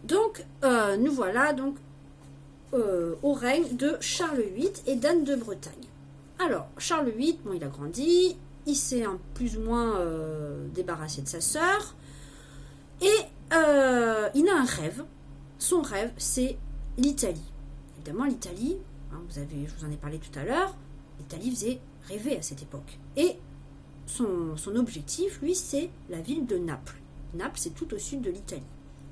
Donc, nous voilà donc au règne de Charles VIII et d'Anne de Bretagne. Alors, Charles VIII, bon, il a grandi, il s'est plus ou moins débarrassé de sa sœur, et il a un rêve. Son rêve, c'est l'Italie. Évidemment, l'Italie, hein, je vous en ai parlé tout à l'heure, l'Italie faisait rêver à cette époque. Et son objectif, lui, c'est la ville de Naples. Naples, c'est tout au sud de l'Italie.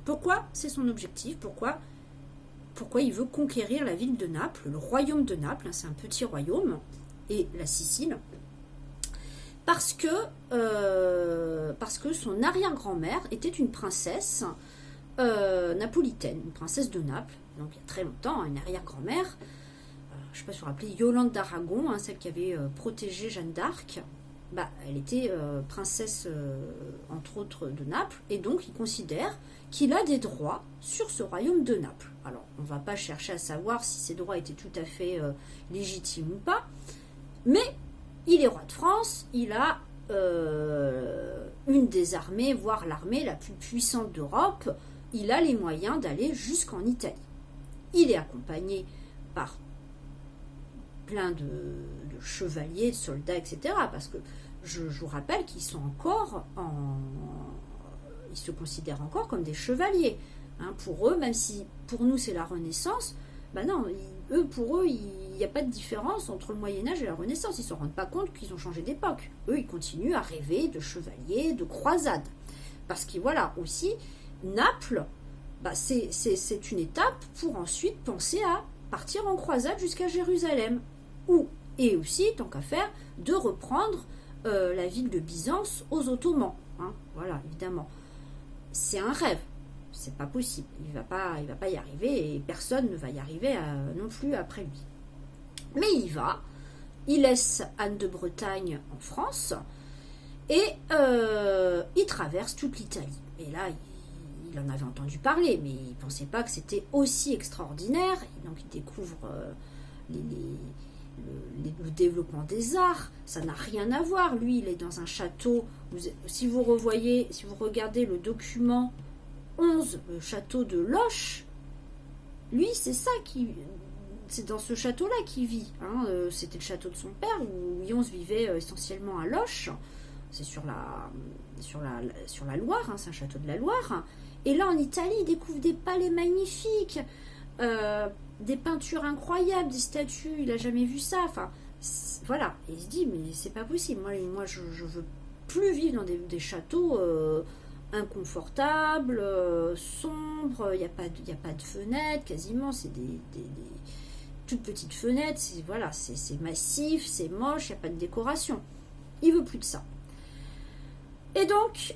Pourquoi c'est son objectif? Pourquoi il veut conquérir la ville de Naples, le royaume de Naples, hein, c'est un petit royaume, et la Sicile, parce que son arrière-grand-mère était une princesse napolitaine, une princesse de Naples, donc il y a très longtemps, une arrière-grand-mère, je ne sais pas si vous vous rappelez, Yolande d'Aragon, hein, celle qui avait protégé Jeanne d'Arc, elle était princesse, entre autres, de Naples, et donc il considère qu'il a des droits sur ce royaume de Naples. Alors, on ne va pas chercher à savoir si ces droits étaient tout à fait légitimes ou pas, mais il est roi de France, il a une des armées, voire l'armée la plus puissante d'Europe, il a les moyens d'aller jusqu'en Italie. Il est accompagné par plein de chevaliers, de soldats, etc. Parce que je vous rappelle qu'ils sont encore ils se considèrent encore comme des chevaliers. Hein, pour eux, même si pour nous c'est la Renaissance, non, pour eux, il n'y a pas de différence entre le Moyen-Âge et la Renaissance. Ils ne se rendent pas compte qu'ils ont changé d'époque. Eux, ils continuent à rêver de chevaliers, de croisades. Parce que voilà, aussi, Naples, c'est une étape pour ensuite penser à partir en croisade jusqu'à Jérusalem. Et aussi, tant qu'à faire, de reprendre la ville de Byzance aux Ottomans. Hein, voilà, évidemment. C'est un rêve. C'est pas possible. Il va pas y arriver et personne ne va y arriver non plus après lui. Mais il laisse Anne de Bretagne en France et il traverse toute l'Italie. Et là, il en avait entendu parler, mais il ne pensait pas que c'était aussi extraordinaire. Et donc il découvre le développement des arts. Ça n'a rien à voir. Lui, il est dans un château. Si vous regardez le document 11, le château de Loches, lui, c'est dans ce château-là qu'il vit. Hein. C'était le château de son père, où Louis XI vivait essentiellement à Loches. C'est sur la Loire, hein, c'est un château de la Loire. Et là, en Italie, il découvre des palais magnifiques, des peintures incroyables, des statues, il n'a jamais vu ça. Enfin, voilà. Et il se dit, mais c'est pas possible. Moi je veux plus vivre dans des châteaux inconfortables, sombres, il n'y a pas de fenêtres, quasiment, c'est des toutes petites fenêtres, c'est massif, c'est moche, il n'y a pas de décoration. Il veut plus de ça. Et donc,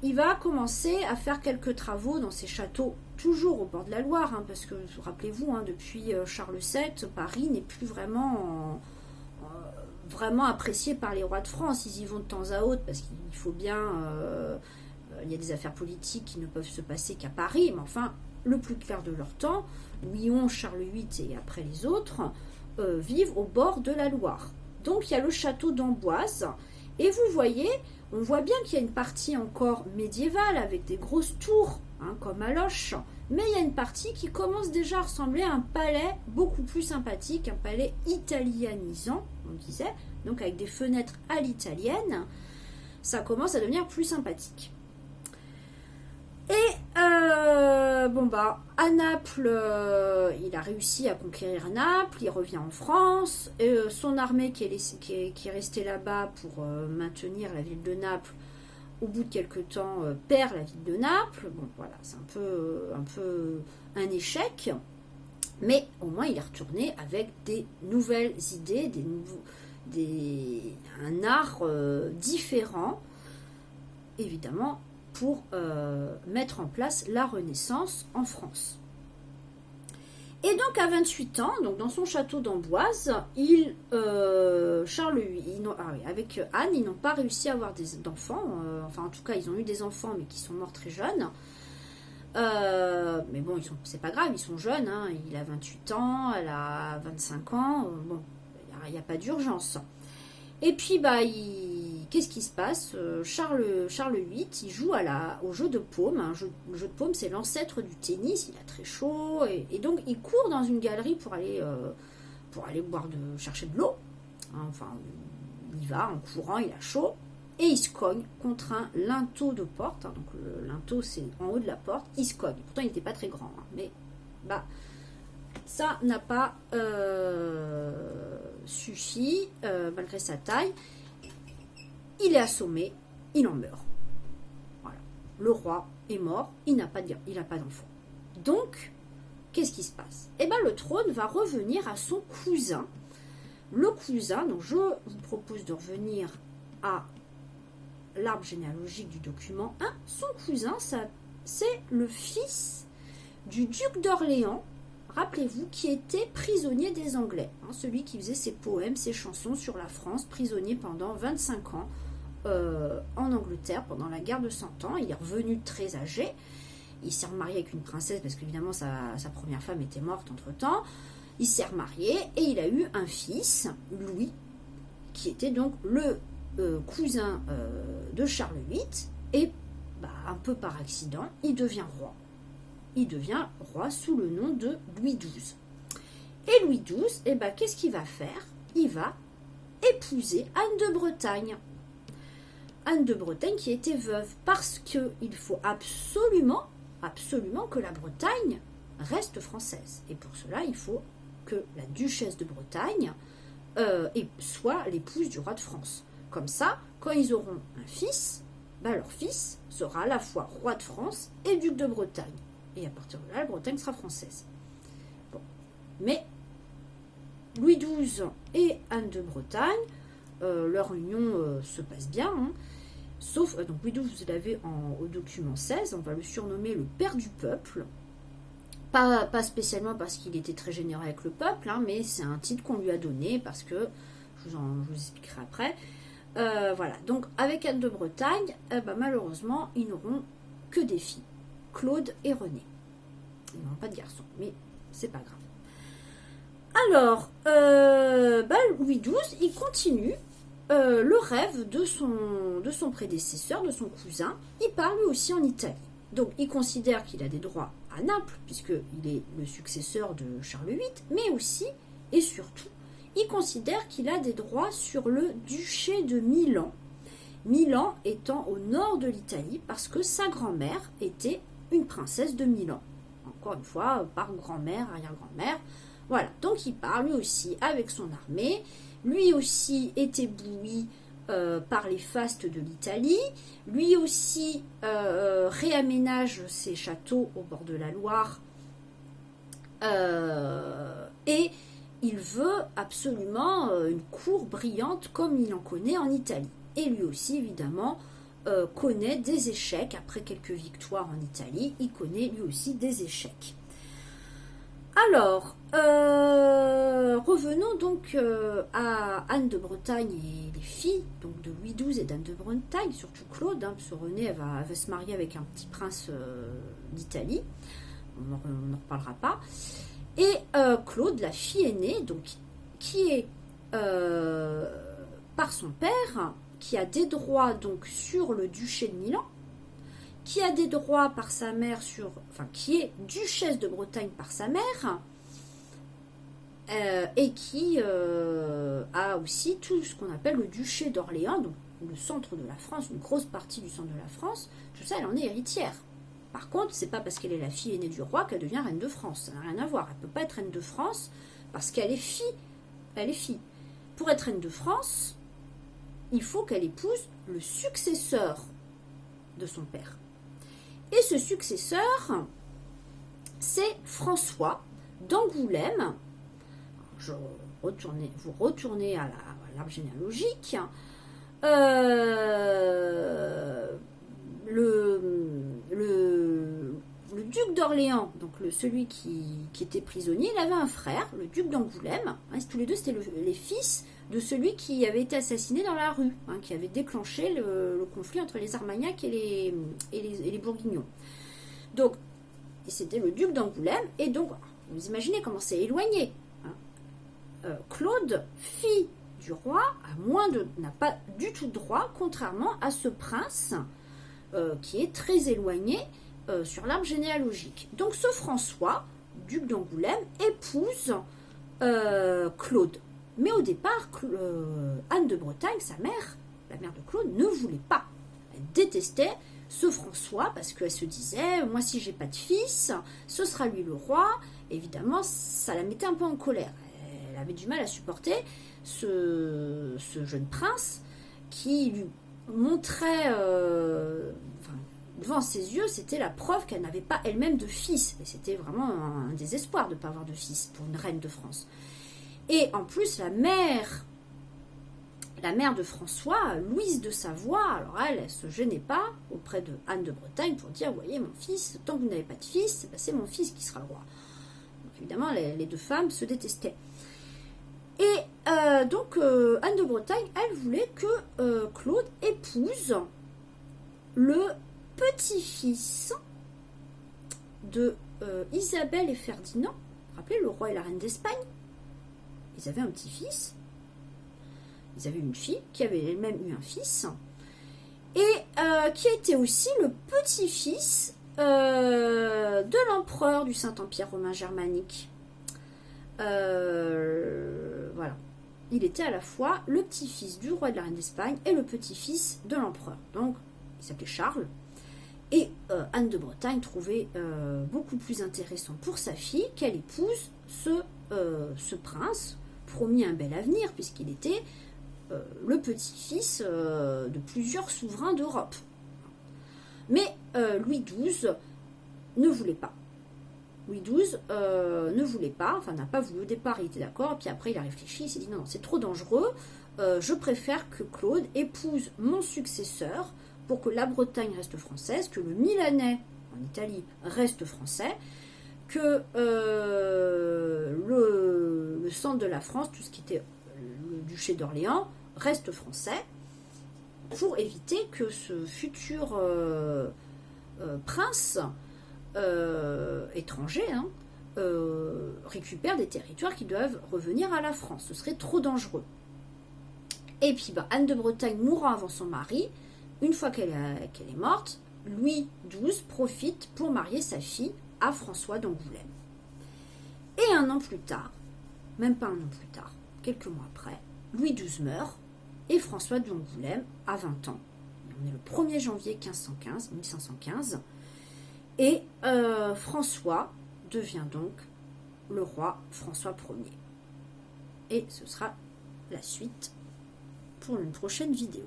il va commencer à faire quelques travaux dans ces châteaux, toujours au bord de la Loire, hein, parce que, rappelez-vous, hein, depuis Charles VII, Paris n'est plus vraiment apprécié par les rois de France. Ils y vont de temps à autre, parce qu'il faut bien... il y a des affaires politiques qui ne peuvent se passer qu'à Paris, mais enfin, le plus clair de leur temps, Louis XI, Charles VIII et après les autres, vivent au bord de la Loire. Donc, il y a le château d'Amboise. Et vous voyez, on voit bien qu'il y a une partie encore médiévale avec des grosses tours, hein, comme à Loches, mais il y a une partie qui commence déjà à ressembler à un palais beaucoup plus sympathique, un palais italianisant, on disait, donc avec des fenêtres à l'italienne, ça commence à devenir plus sympathique. Et à Naples, il a réussi à conquérir Naples, il revient en France, son armée qui est restée là-bas pour maintenir la ville de Naples, au bout de quelques temps, perd la ville de Naples. Bon, voilà, c'est un peu un échec, mais au moins il est retourné avec des nouvelles idées, un art différent, évidemment, pour mettre en place la Renaissance en France. Et donc à 28 ans, donc dans son château d'Amboise, Charles VIII, avec Anne, ils n'ont pas réussi à avoir d'enfants, enfin en tout cas ils ont eu des enfants mais qui sont morts très jeunes. Mais bon, c'est pas grave, ils sont jeunes, hein, il a 28 ans, elle a 25 ans, bon, il n'y a pas d'urgence. Et puis qu'est-ce qui se passe? Charles VIII, il joue au jeu de paume. Le jeu de paume, c'est l'ancêtre du tennis. Il a très chaud et donc il court dans une galerie pour aller chercher de l'eau. Hein, enfin, il y va en courant, il a chaud et il se cogne contre un linteau de porte. Hein, donc le linteau, c'est en haut de la porte. Il se cogne. Pourtant, il n'était pas très grand, hein, mais ça n'a pas suffi malgré sa taille. Il est assommé, il en meurt. Voilà. Le roi est mort, il n'a pas d'enfant. Donc, qu'est-ce qui se passe? Eh bien, le trône va revenir à son cousin. Le cousin, donc je vous propose de revenir à l'arbre généalogique du document 1. Son cousin, c'est le fils du duc d'Orléans, rappelez-vous, qui était prisonnier des Anglais. Hein, celui qui faisait ses poèmes, ses chansons sur la France, prisonnier pendant 25 ans en Angleterre pendant la guerre de 100 ans. Il est revenu très âgé. Il s'est remarié avec une princesse parce qu'évidemment sa première femme était morte entre-temps. Il s'est remarié et il a eu un fils, Louis, qui était donc le cousin de Charles VIII. Et un peu par accident, il devient roi. Il devient roi sous le nom de Louis XII. Et Louis XII, qu'est-ce qu'il va faire? Il va épouser Anne de Bretagne. Anne de Bretagne qui était veuve, parce qu'il faut absolument que la Bretagne reste française. Et pour cela, il faut que la duchesse de Bretagne soit l'épouse du roi de France. Comme ça, quand ils auront un fils, leur fils sera à la fois roi de France et duc de Bretagne. Et à partir de là, la Bretagne sera française. Bon. Mais Louis XII et Anne de Bretagne, leur union se passe bien, hein. Sauf, donc Louis XII, vous l'avez au document 16, on va le surnommer le père du peuple. Pas spécialement parce qu'il était très généreux avec le peuple, hein, mais c'est un titre qu'on lui a donné parce que, je vous expliquerai après. Voilà, donc avec Anne de Bretagne, malheureusement, ils n'auront que des filles, Claude et René. Ils n'auront pas de garçons, mais c'est pas grave. Alors, Louis XII, il continue le rêve de son prédécesseur, de son cousin. Il part lui aussi en Italie. Donc, il considère qu'il a des droits à Naples, puisqu'il est le successeur de Charles VIII, mais aussi, et surtout, il considère qu'il a des droits sur le duché de Milan. Milan étant au nord de l'Italie, parce que sa grand-mère était une princesse de Milan. Encore une fois, par grand-mère, arrière-grand-mère. Voilà, donc il part lui aussi avec son armée. Lui aussi est ébloui par les fastes de l'Italie. Lui aussi réaménage ses châteaux au bord de la Loire. Et il veut absolument une cour brillante comme il en connaît en Italie. Et lui aussi, évidemment, connaît des échecs. Après quelques victoires en Italie, il connaît lui aussi des échecs. Alors, revenons donc à Anne de Bretagne et les filles donc de Louis XII et d'Anne de Bretagne, surtout Claude, hein, parce que René elle va se marier avec un petit prince d'Italie, on n'en reparlera pas. Et Claude, la fille aînée, donc, qui est par son père, qui a des droits donc sur le duché de Milan, qui a des droits par sa mère qui est duchesse de Bretagne par sa mère, et qui a aussi tout ce qu'on appelle le duché d'Orléans, donc le centre de la France, une grosse partie du centre de la France. Tout ça, elle en est héritière. Par contre, c'est pas parce qu'elle est la fille aînée du roi qu'elle devient reine de France. Ça n'a rien à voir. Elle peut pas être reine de France parce qu'elle est fille. Elle est fille. Pour être reine de France, il faut qu'elle épouse le successeur de son père. Et ce successeur, c'est François d'Angoulême. Vous retournez à l'arbre généalogique. Le duc d'Orléans, donc celui qui était prisonnier, il avait un frère, le duc d'Angoulême. Hein, tous les deux, c'était les fils de celui qui avait été assassiné dans la rue, hein, qui avait déclenché le conflit entre les Armagnacs et les Bourguignons. Donc, c'était le duc d'Angoulême, et donc, vous imaginez comment c'est éloigné. Hein. Claude, fille du roi n'a pas du tout de droit, contrairement à ce prince qui est très éloigné sur l'arbre généalogique. Donc ce François, duc d'Angoulême, épouse Claude. Mais au départ, Anne de Bretagne, sa mère, la mère de Claude, ne voulait pas. Elle détestait ce François parce qu'elle se disait, moi si j'ai pas de fils, ce sera lui le roi. Évidemment, ça la mettait un peu en colère. Elle avait du mal à supporter ce jeune prince qui lui montrait, devant ses yeux, c'était la preuve qu'elle n'avait pas elle-même de fils. Et c'était vraiment un désespoir de ne pas avoir de fils pour une reine de France. Et en plus, la mère de François, Louise de Savoie, alors elle ne se gênait pas auprès de Anne de Bretagne pour dire, vous voyez, mon fils, tant que vous n'avez pas de fils, c'est mon fils qui sera le roi. Donc, évidemment, les deux femmes se détestaient. Et donc, Anne de Bretagne, elle voulait que Claude épouse le petit-fils de Isabelle et Ferdinand. Vous vous rappelez, le roi et la reine d'Espagne? Ils avaient un petit-fils. Ils avaient une fille qui avait elle-même eu un fils. Et qui était aussi le petit-fils de l'empereur du Saint-Empire romain germanique. Voilà. Il était à la fois le petit-fils du roi et de la reine d'Espagne et le petit-fils de l'empereur. Donc, il s'appelait Charles. Et Anne de Bretagne trouvait beaucoup plus intéressant pour sa fille qu'elle épouse ce prince, promis un bel avenir, puisqu'il était le petit-fils de plusieurs souverains d'Europe. Mais Louis XII ne voulait pas. Louis XII ne voulait pas, enfin n'a pas voulu au départ, il était d'accord, puis après il a réfléchi, il s'est dit non, c'est trop dangereux, je préfère que Claude épouse mon successeur pour que la Bretagne reste française, que le Milanais en Italie reste français, que le centre de la France, tout ce qui était le duché d'Orléans, reste français, pour éviter que ce futur prince étranger récupère des territoires qui doivent revenir à la France. Ce serait trop dangereux. Et puis Anne de Bretagne mourant avant son mari, une fois qu'elle est morte, Louis XII profite pour marier sa fille à François d'Angoulême. Et un an plus tard, même pas un an plus tard, quelques mois après, Louis XII meurt et François d'Angoulême a 20 ans. On est le 1er janvier 1515, et François devient donc le roi François Ier. Et ce sera la suite pour une prochaine vidéo.